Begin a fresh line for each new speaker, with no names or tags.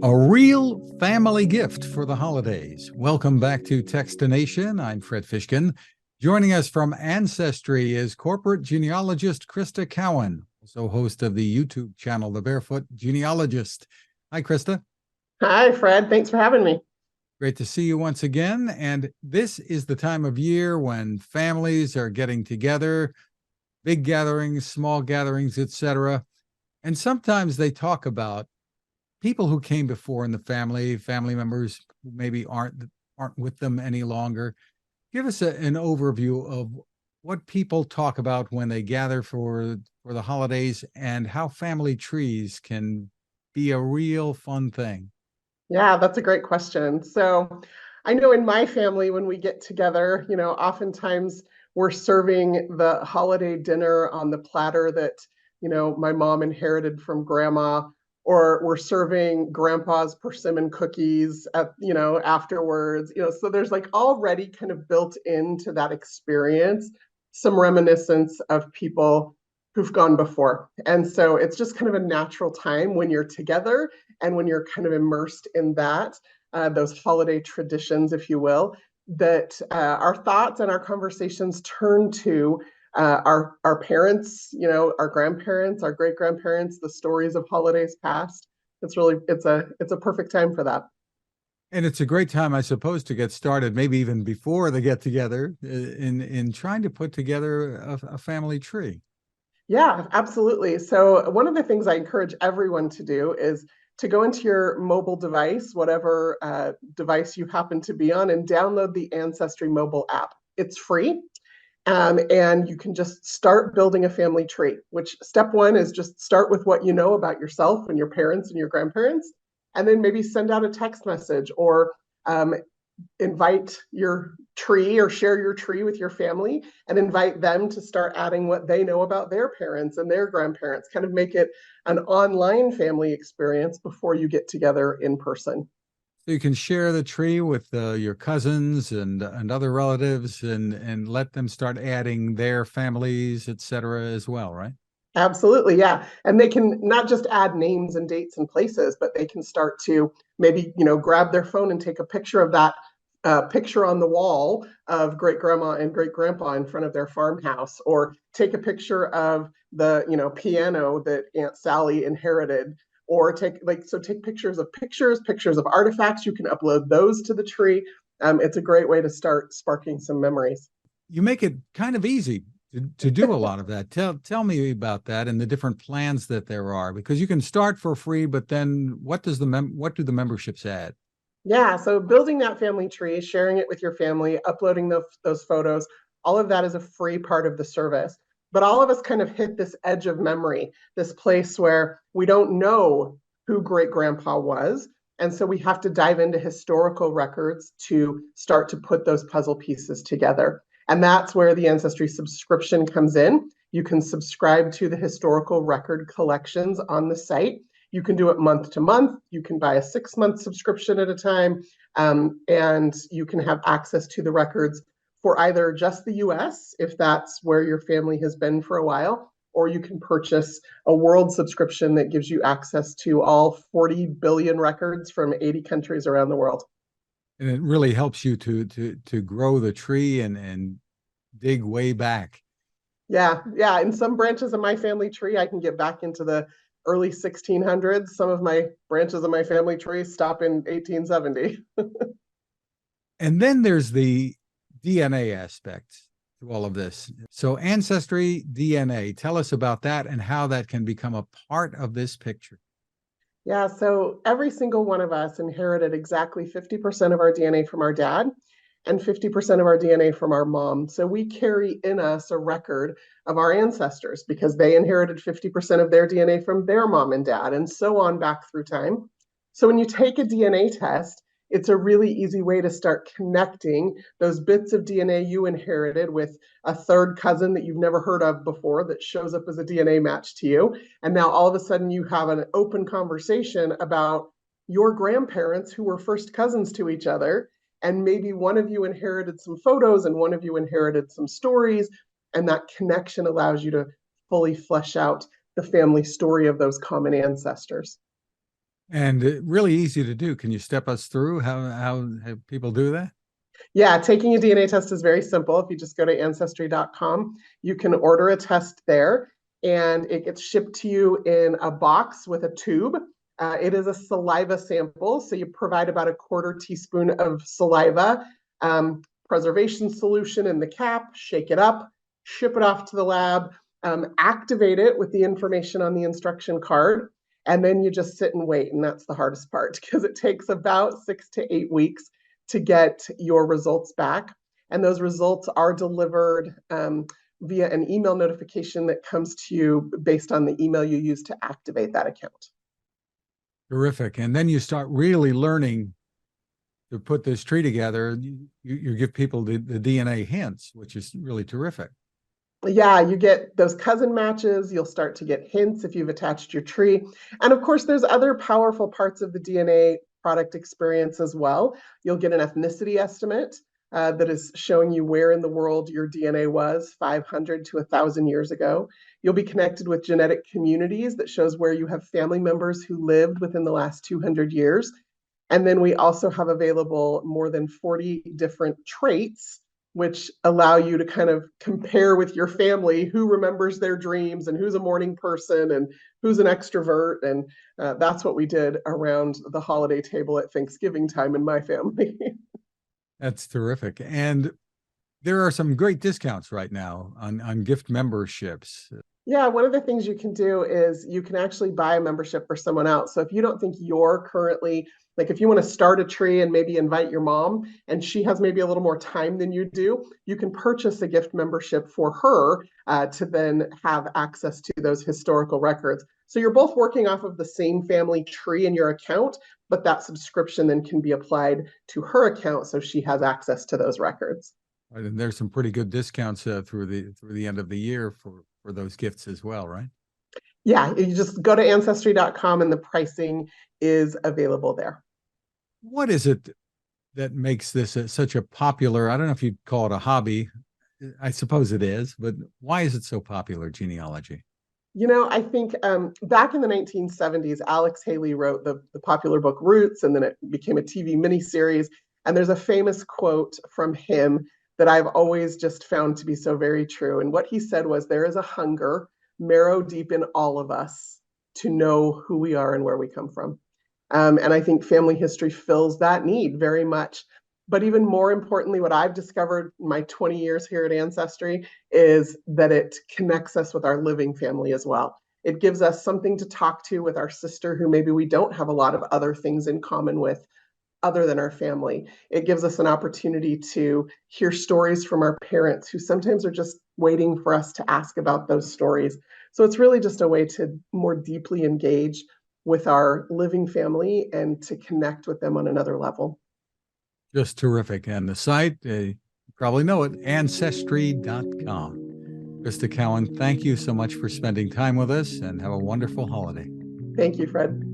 A real family gift for the holidays. Welcome back to Techstination. I'm Fred Fishkin. Joining us from Ancestry is corporate genealogist Crista Cowan, also host of the YouTube channel, The Barefoot Genealogist. Hi, Crista.
Hi, Fred. Thanks for having me.
Great to see you once again. And this is the time of year when families are getting together, big gatherings, small gatherings, etc. And sometimes they talk about people who came before in the family members who maybe aren't with them any longer. Give us an overview of what people talk about when they gather for the holidays and how family trees can be a real fun thing.
Yeah, that's a great question. So I know in my family, when we get together, oftentimes we're serving the holiday dinner on the platter that, my mom inherited from grandma, or we're serving grandpa's persimmon cookies afterwards. So there's like already kind of built into that experience some reminiscence of people who've gone before. And so it's just kind of a natural time when you're together and when you're kind of immersed in that, those holiday traditions, if you will, that our thoughts and our conversations turn to our parents, our grandparents, our great grandparents, the stories of holidays past. It's a perfect time for that.
And it's a great time, I suppose, to get started, maybe even before the get together, in trying to put together a family tree.
Yeah, absolutely. So one of the things I encourage everyone to do is to go into your mobile device, whatever device you happen to be on, and download the Ancestry mobile app. It's free. And you can just start building a family tree, which step one is just start with what you know about yourself and your parents and your grandparents, and then maybe send out a text message or invite your tree or share your tree with your family and invite them to start adding what they know about their parents and their grandparents, kind of make it an online family experience before you get together in person.
So you can share the tree with your cousins and other relatives and let them start adding their families, etc. as well, right?
Absolutely, yeah. And they can not just add names and dates and places, but they can start to maybe, grab their phone and take a picture of that picture on the wall of great grandma and great grandpa in front of their farmhouse, or take a picture of the, piano that Aunt Sally inherited, or take pictures of pictures of artifacts. You can upload those to the tree. It's a great way to start sparking some memories.
You make it kind of easy to do a lot of that. Tell me about that and the different plans that there are, because you can start for free, but then what do the memberships add?
Yeah, so building that family tree, sharing it with your family, uploading those photos, all of that is a free part of the service. But all of us kind of hit this edge of memory, this place where we don't know who great grandpa was. And so we have to dive into historical records to start to put those puzzle pieces together. And that's where the Ancestry subscription comes in. You can subscribe to the historical record collections on the site. You can do it month to month. You can buy a 6-month subscription at a time, and you can have access to the records for either just the US, if that's where your family has been for a while, or you can purchase a world subscription that gives you access to all 40 billion records from 80 countries around the world.
And it really helps you to grow the tree and dig way back.
Yeah, yeah. In some branches of my family tree, I can get back into the early 1600s. Some of my branches of my family tree stop in 1870.
And then there's the DNA aspect to all of this. So Ancestry DNA, tell us about that and how that can become a part of this picture.
Yeah, so every single one of us inherited exactly 50% of our DNA from our dad and 50% of our DNA from our mom. So we carry in us a record of our ancestors because they inherited 50% of their DNA from their mom and dad, and so on back through time. So when you take a DNA test, it's a really easy way to start connecting those bits of DNA you inherited with a third cousin that you've never heard of before that shows up as a DNA match to you. And now all of a sudden you have an open conversation about your grandparents who were first cousins to each other. And maybe one of you inherited some photos and one of you inherited some stories. And that connection allows you to fully flesh out the family story of those common ancestors.
And really easy to do. Can you step us through how people do that?
Yeah, taking a DNA test is very simple. If you just go to ancestry.com, you can order a test there and it gets shipped to you in a box with a tube. It is a saliva sample. So you provide about a quarter teaspoon of saliva, preservation solution in the cap, shake it up, ship it off to the lab, activate it with the information on the instruction card. And then you just sit and wait. And that's the hardest part because it takes about 6 to 8 weeks to get your results back. And those results are delivered via an email notification that comes to you based on the email you use to activate that account.
Terrific. And then you start really learning to put this tree together. You give people the DNA hints, which is really terrific.
Yeah, you get those cousin matches. You'll start to get hints if you've attached your tree. And of course, there's other powerful parts of the DNA product experience as well. You'll get an ethnicity estimate that is showing you where in the world your DNA was 500 to 1,000 years ago. You'll be connected with genetic communities that shows where you have family members who lived within the last 200 years. And then we also have available more than 40 different traits which allow you to kind of compare with your family who remembers their dreams and who's a morning person and who's an extrovert. And that's what we did around the holiday table at Thanksgiving time in my family.
That's terrific. And there are some great discounts right now on gift memberships.
Yeah, one of the things you can do is you can actually buy a membership for someone else. So if you don't think you're currently, like if you want to start a tree and maybe invite your mom and she has maybe a little more time than you do, you can purchase a gift membership for her to then have access to those historical records. So you're both working off of the same family tree in your account, but that subscription then can be applied to her account so she has access to those records.
Right, and there's some pretty good discounts through the end of the year for those gifts as well, right?
Yeah, you just go to ancestry.com and the pricing is available there.
What is it that makes this such a popular, I don't know if you'd call it a hobby. I suppose it is, but why is it so popular, genealogy?
You know, I think back in the 1970s, Alex Haley wrote the popular book Roots, and then it became a TV miniseries. And there's a famous quote from him that I've always just found to be so very true. And what he said was, there is a hunger marrow deep in all of us to know who we are and where we come from. And I think family history fills that need very much. But even more importantly, what I've discovered in my 20 years here at Ancestry is that it connects us with our living family as well. It gives us something to talk to with our sister who maybe we don't have a lot of other things in common with other than our family. It gives us an opportunity to hear stories from our parents who sometimes are just waiting for us to ask about those stories. So it's really just a way to more deeply engage with our living family and to connect with them on another level.
Just terrific. And the site, you probably know it, ancestry.com. Crista Cowan, thank you so much for spending time with us and have a wonderful holiday.
Thank you, Fred.